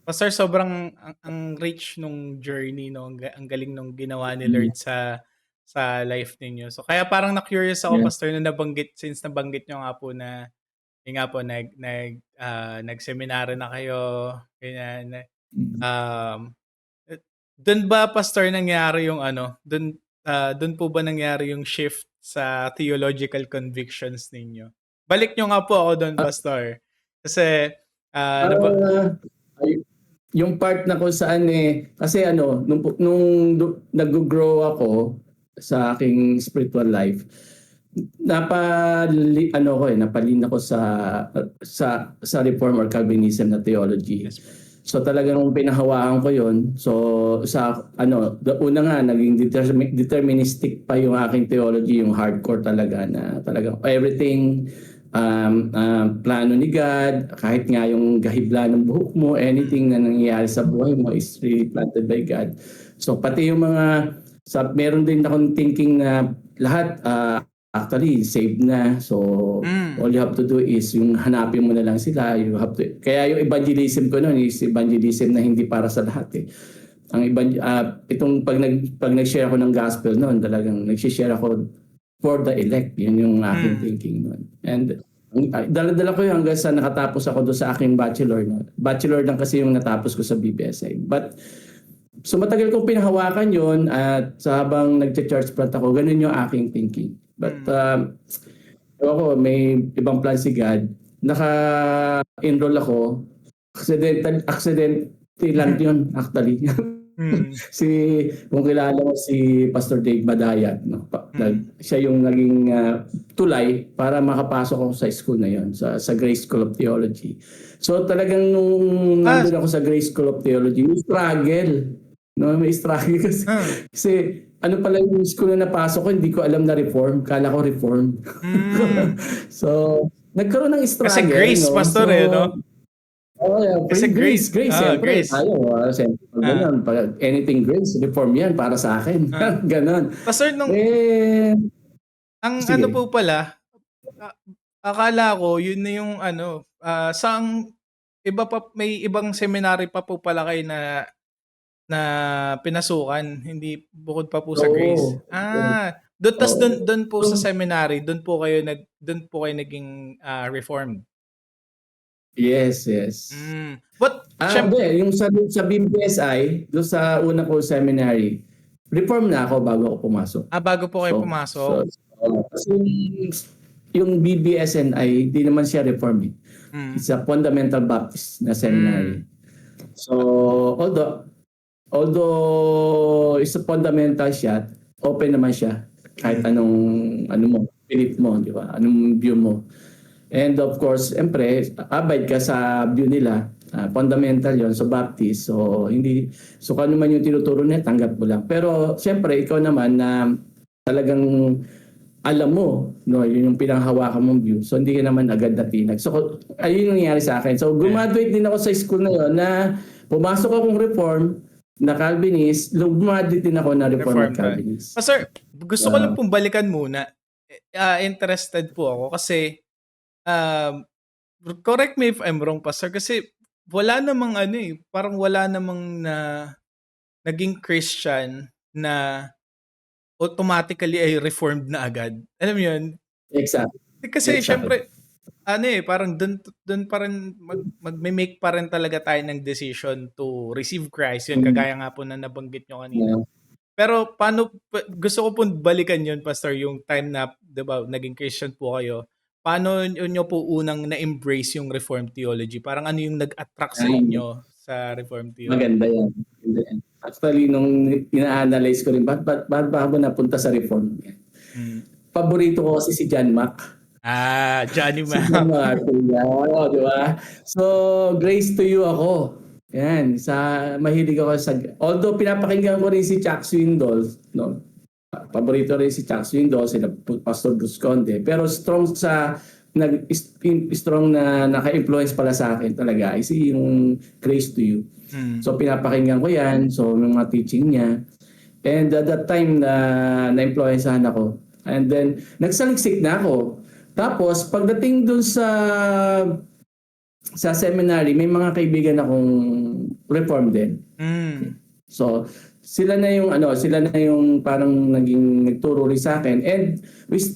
Pastor, sobrang ang rich nung journey 'no, ang galing nung ginawa ni Mm, Lord sa life ninyo. So kaya parang na-curious ako yes. Pastor nung nabanggit niyo nga po na yun nga po nagseminaryo na kayo, ganyan. Mm. Um, Dun ba Pastor nangyari yung ano, dun po ba nangyari yung shift sa theological convictions ninyo? Balik niyo nga po ako dun Ah, Pastor, kasi, naba ah, ay yung part na kung saan, kasi ano nung naggo-grow ako sa aking spiritual life, napalin ako sa Reform or Calvinism na theology. yes po. So talagang pinahawakan ko 'yon. So sa ano, una nga naging deterministic pa yung aking theology, yung hardcore talaga na talagang everything plano ni God, kahit nga yung gahibla ng buhok mo, Mm, anything na nangyayari sa buhay mo is really planted by God. So pati yung meron din akong thinking na lahat actually saved na. So all you have to do is yung hanapin mo na lang sila. Kaya yung evangelism ko noon is evangelism na hindi para sa lahat eh. Itong pag nag-share ako ng gospel noon, talagang nag-share ako for the elect. Yun yung aking mm. thinking noon. And dala-dala ko yun hanggang sa nakatapos ako doon sa aking bachelor. No? Bachelor lang kasi yung natapos ko sa BPSI. But so matagal kong pinahawakan yun at sa habang nag-church plant ako, ganun yung aking thinking. But Mm. ako, may ibang plan si God. Naka-enroll ako. Accidentally lang yun actually. Mm, Si kung kilala mo si Pastor Dave Badayat, no? mm. Siya yung naging tulay para makapasok ako sa school na yon, sa Grace School of Theology. So talagang nung Ah, nandun ako sa Grace School of Theology, may struggle. No, may struggle ah, kasi ano pala yung school na napasok ko, hindi ko alam na reform. Kala ko reform. hmm. So, nagkaroon ng Kasi struggle, grace no? Pastor, eh, 'no? Oh, yeah, Kasi free grace, grace, grace. Siyempre, grace. tayo, siyempre, pag Ah, ganun, pag anything grace, reform yan para sa akin. ah. Ganon. Pastor nung Eh, ang ano sige. po pala, a akala ko yun na yung ano, may ibang seminary pa po pala kayo na na pinasukan, hindi bukod pa po sa Grace? Oo. Dun po sa So, seminary, dun po kayo naging, reformed? yes, yes. But Hindi, yung sa BPSI, doon sa una ko seminary, reform na ako bago ako pumasok. bago po kayo So, pumasok? kasi yung BBSNI, di naman siya reform eh. Hmm, It's a fundamental Baptist na seminary. hmm, So, although is a fundamental siya, open naman siya kahit hmm, anong ano mo, belief mo, di ba? Anong view mo. And of course, siyempre, abide ka sa view nila. Fundamental yon so Baptist. So kung ano man yung tinuturo nila, tanggap mo lang. Pero siyempre, ikaw naman na talagang alam mo, no, yun yung pinanghawakan mong view. So hindi ka naman agad natinag. So ayun yung nangyari sa akin. So yeah. graduate din ako sa school na yun na pumasok akong reform na Calvinist, graduate din ako na reform at Reformed ka. Calvinist. Pastor, gusto ko lang pong balikan muna. Interested po ako kasi, um, correct me if I'm wrong Pastor, kasi wala namang ano, parang wala namang naging Christian na automatically ay reformed na agad. Alam mo 'yun? Exactly. Kasi Exactly. siyempre ano, parang dun pa rin magme-make pa rin talaga tayo ng decision to receive Christ, 'yun Mm, kagaya nga po na nabanggit niyo kanina. yeah. Pero gusto ko pong balikan 'yun Pastor, yung time na 'di ba naging Christian po kayo. Paano niyo po unang na-embrace yung Reformed theology? Parang ano yung nag-attract sa Ayun. inyo sa Reformed theology? Maganda yan. Maganda yan. Actually, nung ina-analyze ko rin, ba't ba ako napunta sa reform? Hmm. Paborito ko kasi si John Mack. Johnny Si John Map. Mack, yeah, di ba? So, Grace to You ako. Yan, mahilig ako although pinapakinggan ko rin si Chuck Swindoll, no? Paborito rin si Chuck Swindoll, sila Pastor Bruce Conde. Pero strong na naka-influence pala sa akin talaga is yung Grace to You. Hmm, So pinapakinggan ko yan, so yung mga teaching niya. And at that time na na-influencehan ako. And then nagsaliksik na ako. Tapos pagdating dun sa seminary, may mga kaibigan akong Reform din. Mm. So, sila na yung parang naging nagturo rin sa akin. And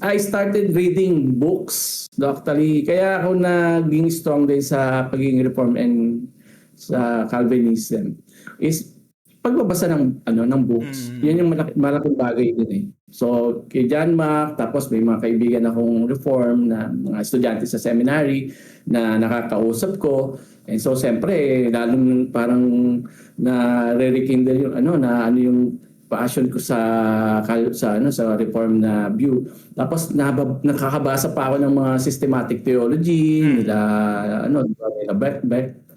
I started reading books, actually. Kaya ako naging strong din sa pagiging Reform and sa Calvinism. Is pagbabasa ng books. Yan yung malaking bagay din eh. So, kay John Mack, tapos may mga kaibigan akong Reform na mga estudyante sa seminary na nakakausap ko. And so, siyempre, lalong parang na-rekindle yung passion ko sa Reform na view. Tapos nakakabasa pa ako ng mga systematic theology nila Beck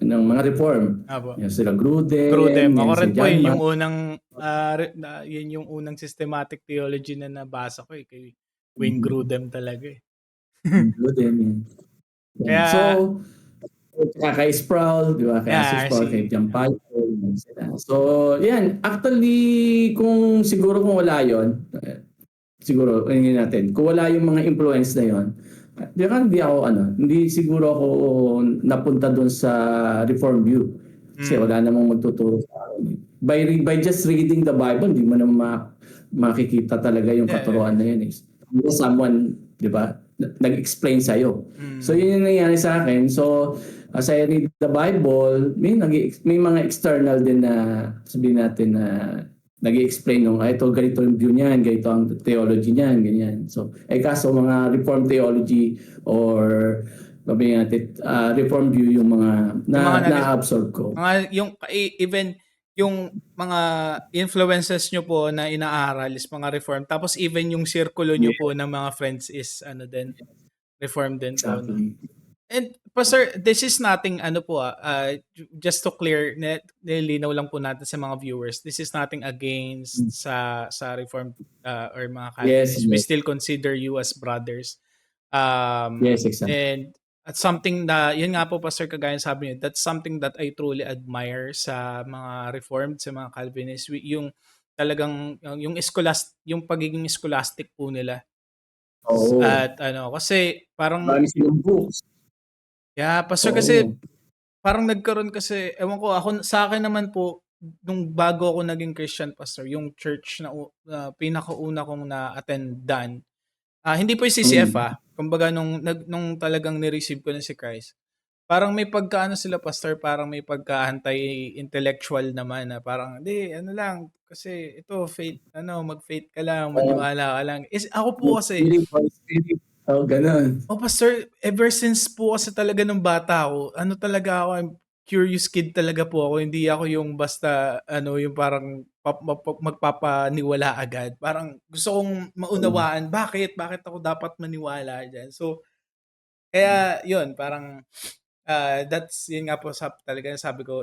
ng mga Reform. Yan sila Grudem, Ako yan si rin po John yun Mack. yung unang yun yung unang systematic theology na nabasa ko kay Wayne Grudem talaga eh. Grudem. Kaya So, kay Sproul, di ba? Kay Sproul, kay John Piper. So, yan. Actually, kung wala yon, siguro, natin, kung wala yung mga influence na yon, hindi siguro ako napunta doon sa Reform view. Kasi wala namang magtuturo sa akin. By just reading the Bible, hindi mo naman makikita talaga yung katuruan na yun. Someone, di ba, nag-explain sa'yo. So, yun yung nangyari sa akin. So, as I read the Bible, may mga external din na sabihin natin na nag-i-explain ito ganito yung view niyan, ganito ang theology niyan, ganyan. So, kaso mga Reformed theology or sabihin natin Reformed view yung mga na-absorb ko. Even yung mga influences nyo po na inaaral is mga Reform. Tapos even yung circulo nyo po ng mga friends is Reform din po. Exactly. And Pastor, this is nothing just to clear, nilinaw lang po natin sa mga viewers, this is nothing against sa Reformed or mga Calvinists. Yes. We still consider you as brothers. Yes, exactly. And at something na, yun nga po Pastor, kagaya sabi niyo, that's something that I truly admire sa mga Reformed, sa mga Calvinists, yung talagang yung pagiging scholastic po nila. Oo. At kasi parang marami silang books. Yeah, Pastor, kasi parang nagkaroon kasi, ewan ko, sa akin naman po, nung bago ako naging Christian, Pastor, yung church na pinakauna kong na-attendan, hindi po yung CCF kumbaga nung talagang ni-receive ko na si Christ, parang may pagkaano sila, Pastor, parang may pagka-anti-intellectual naman na parang, hindi, lang, kasi ito, faith, mag-faith ka lang, maniwala ka lang. Ako po kasi, ganun. Pastor, ever since po kasi talaga nung bata ako, talaga ako, I'm curious kid talaga po ako. Hindi ako yung basta, yung parang magpapaniwala agad. Parang gusto kong maunawaan, bakit ako dapat maniwala dyan. So, kaya yun, parang, yun nga po talaga sabi ko,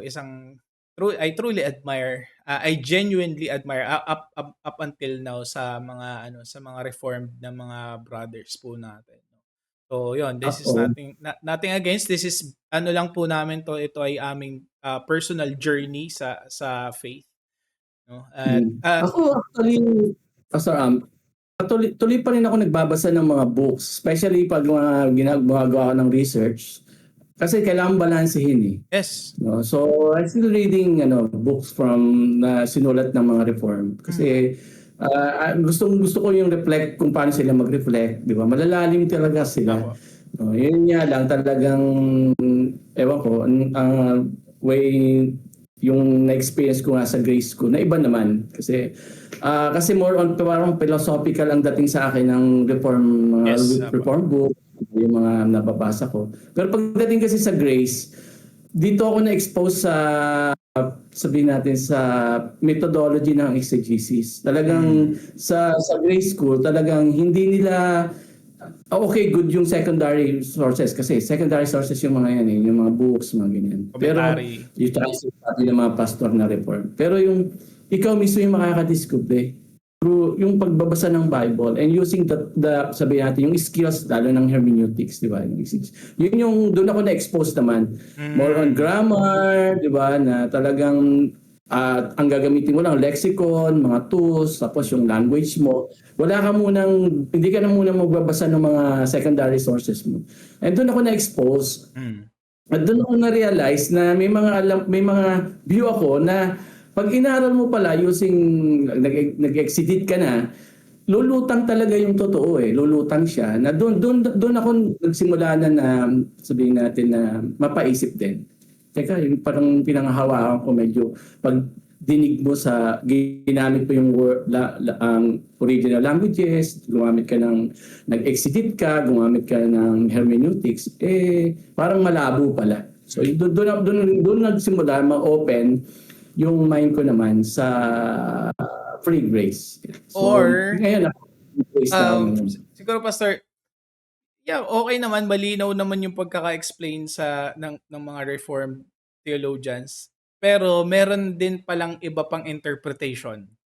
I truly admire, I genuinely admire up until now sa mga Reformed na mga brothers po natin. So, yun, this is nothing against. This is lang po namin ito ay aming personal journey sa faith. No? Ako actually, Pastor tuloy pa rin ako nagbabasa ng mga books, especially pag ginagawa ko ng research. Kasi kailangan balansehin eh. Yes. No? So, I'm still reading books from sinulat ng mga Reform. Kasi gusto ko yung reflect kung paano sila mag-reflect, di ba? Malalalim talaga sila. Yun nga lang talagang ewan ko way yung na-experience ko nga sa grade school na iba naman kasi more on parang philosophical ang dating sa akin ng reform book, yung mga nababasa ko. Pero pagdating kasi sa grace, dito ako na-expose sa sabihin natin sa methodology ng exegesis. Talagang sa grade school, talagang hindi nila okay, good yung secondary sources kasi secondary sources yung mga yan yung mga books, mga ganyan. Pero yung translate ng mga pastor na Reform. Pero yung ikaw mismo yung makakadiscover through yung pagbabasa ng Bible and using the sabihin natin yung skills lalo ng hermeneutics, di ba? Yun yung doon ako na-expose naman. More on grammar, di ba? Na talagang ang gagamitin mo lang lexicon, mga tools, tapos yung language mo. Hindi ka na muna magbabasa ng mga secondary sources mo. And doon ako na-expose At doon ako na-realize na may mga view ako na pag inaral mo pala using nag-exedit ka na, lulutang talaga yung totoo eh. Lulutang siya. Na doon ako nagsimula na sabihin natin na mapaisip din. Teka, yung parang pinanghahawakan ko medyo pag dinig mo sa ginamit mo yung ang original languages, gumamit ka ng nag-exedit ka, gumamit ka ng hermeneutics, parang malabo pala. So doon nagsimula ma-open yung mind ko naman sa free grace. So Or, ngayon ako grace na ako ngayon. siguro Pastor, yeah, okay naman, malinaw naman yung pagkaka-explain ng mga Reformed theologians. Pero meron din palang iba pang interpretation